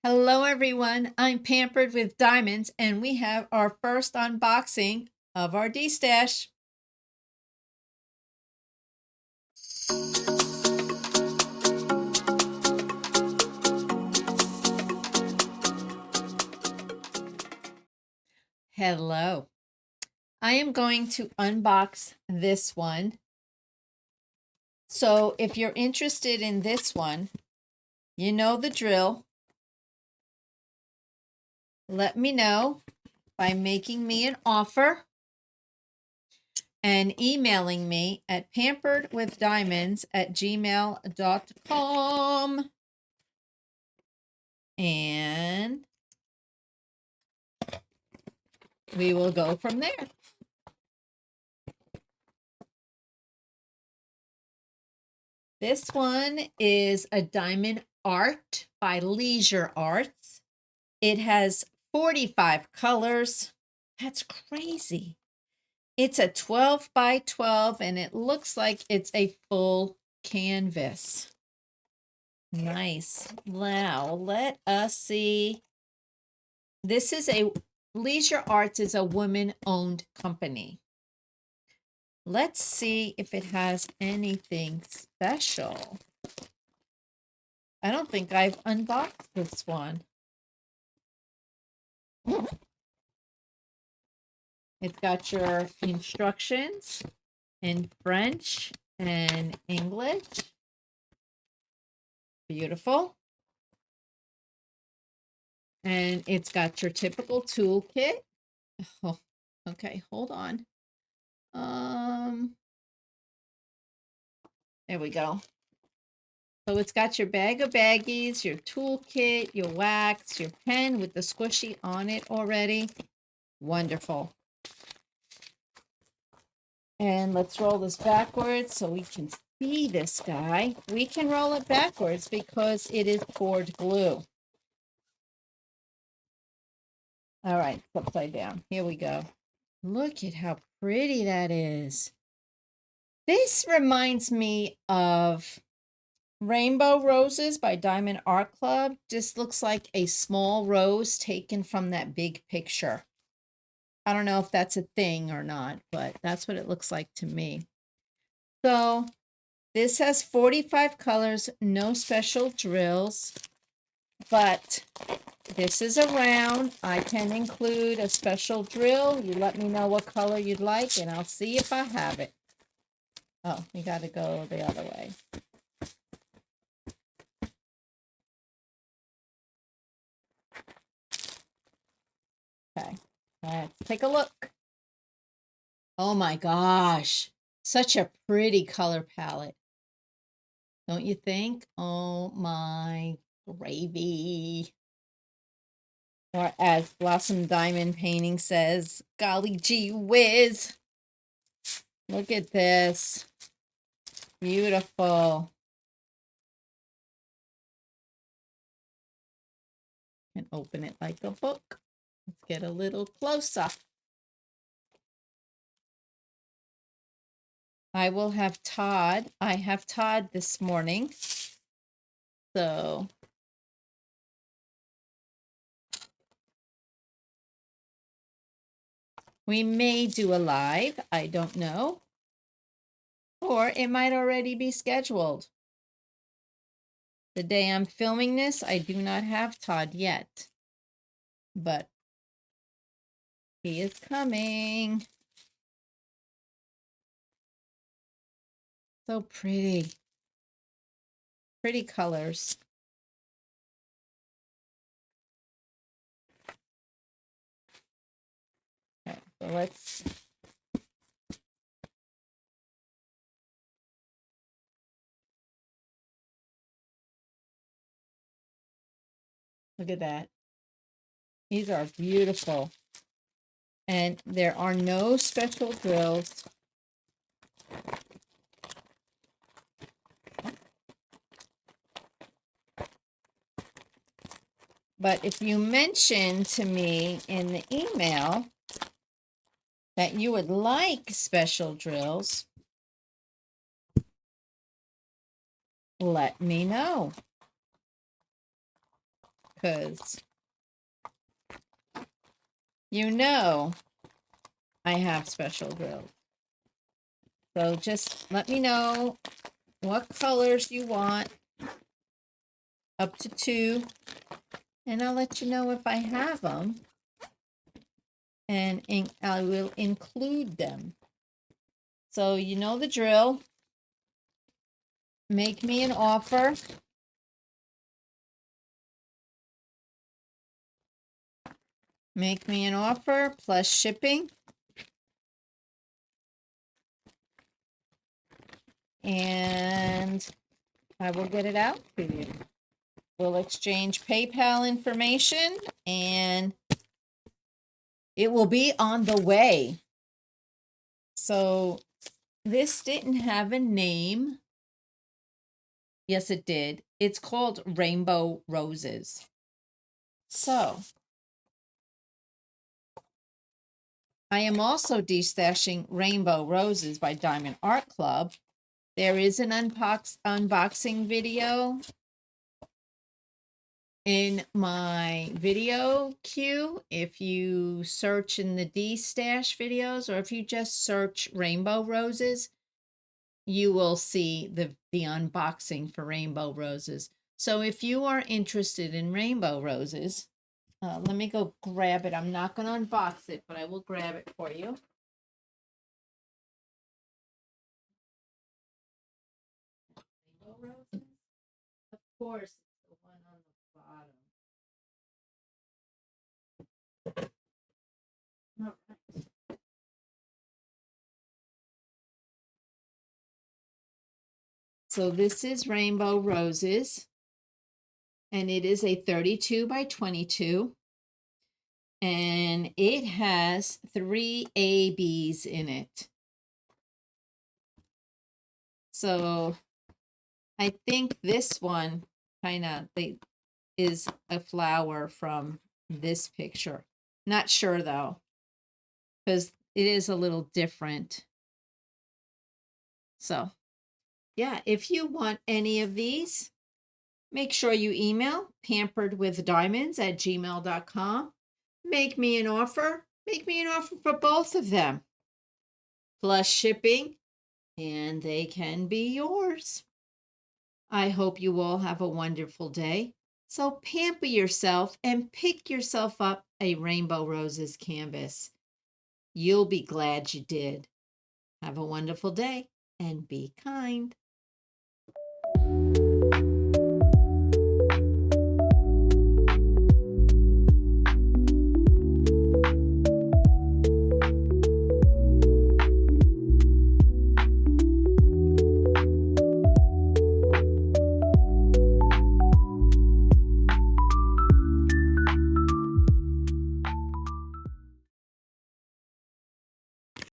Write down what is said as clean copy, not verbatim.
Hello everyone, I'm Pampered with Diamonds and we have our first unboxing of our D-Stash. Hello. I am going to unbox this one. So if you're interested in this one, you know the drill. Let me know by making me an offer and emailing me at pamperedwithdiamonds@gmail.com. And we will go from there. This one is a diamond art by Leisure Arts. It has 45 colors. That's crazy. It's a 12 by 12 and it looks like it's a full canvas. Nice. Now, let us see. This is Leisure Arts is a woman-owned company. Let's see if it has anything special. I don't think I've unboxed this one. It's got your instructions in French and English. Beautiful. And it's got your typical toolkit. Oh, okay, hold on. There we go. So it's got your bag of baggies, your toolkit, your wax, your pen with the squishy on it already. Wonderful. And let's roll this backwards so we can see this guy. We can roll it backwards because it is poured glue. All right, it's upside down. Here we go. Look at how pretty that is. This reminds me of Rainbow Roses by Diamond Art Club. Just looks like a small rose taken from that big picture. I don't know if that's a thing or not, but that's what it looks like to me. So this has 45 colors, no special drills, but this is a round. I can include a special drill. You let me know what color you'd like, and I'll see if I have it. Oh, we got to go the other way. Okay, let's take a look. Oh my gosh, such a pretty color palette. Don't you think? Oh my gravy. Or as Blossom Diamond Painting says, golly gee whiz. Look at this. Beautiful. And open it like a book. Let's get a little closer. I will have Todd. I have Todd this morning. So we may do a live. I don't know. Or it might already be scheduled. The day I'm filming this, I do not have Todd yet. But he is coming. So pretty. Pretty colors. Okay, so let's look at that. These are beautiful. And there are no special drills. But if you mention to me in the email that you would like special drills, let me know. because you know I have special drills. So just let me know what colors you want, up to 2, and I'll let you know if I have them, and I will include them. So you know the drill. Make me an offer. Make me an offer plus shipping. And I will get it out to you. We'll exchange PayPal information and it will be on the way. So this didn't have a name. Yes, it did. It's called Rainbow Roses. So I am also destashing Rainbow Roses by Diamond Art Club. There is an unboxing video in my video queue. If you search in the destash videos, or if you just search Rainbow Roses, you will see the unboxing for Rainbow Roses. So if you are interested in Rainbow Roses, let me go grab it. I'm not going to unbox it, but I will grab it for you. Rainbow Roses? Of course, it's the one on the bottom. All right. So this is Rainbow Roses, and it is a 32 by 22, and it has 3 ABs in it. So I think this one kind of is a flower from this picture. Not sure though, because it is a little different. So yeah, if you want any of these, make sure you email pamperedwithdiamonds@gmail.com. Make me an offer. Make me an offer for both of them, plus shipping, and they can be yours. I hope you all have a wonderful day. So pamper yourself and pick yourself up a Rainbow Roses canvas. You'll be glad you did. Have a wonderful day and be kind.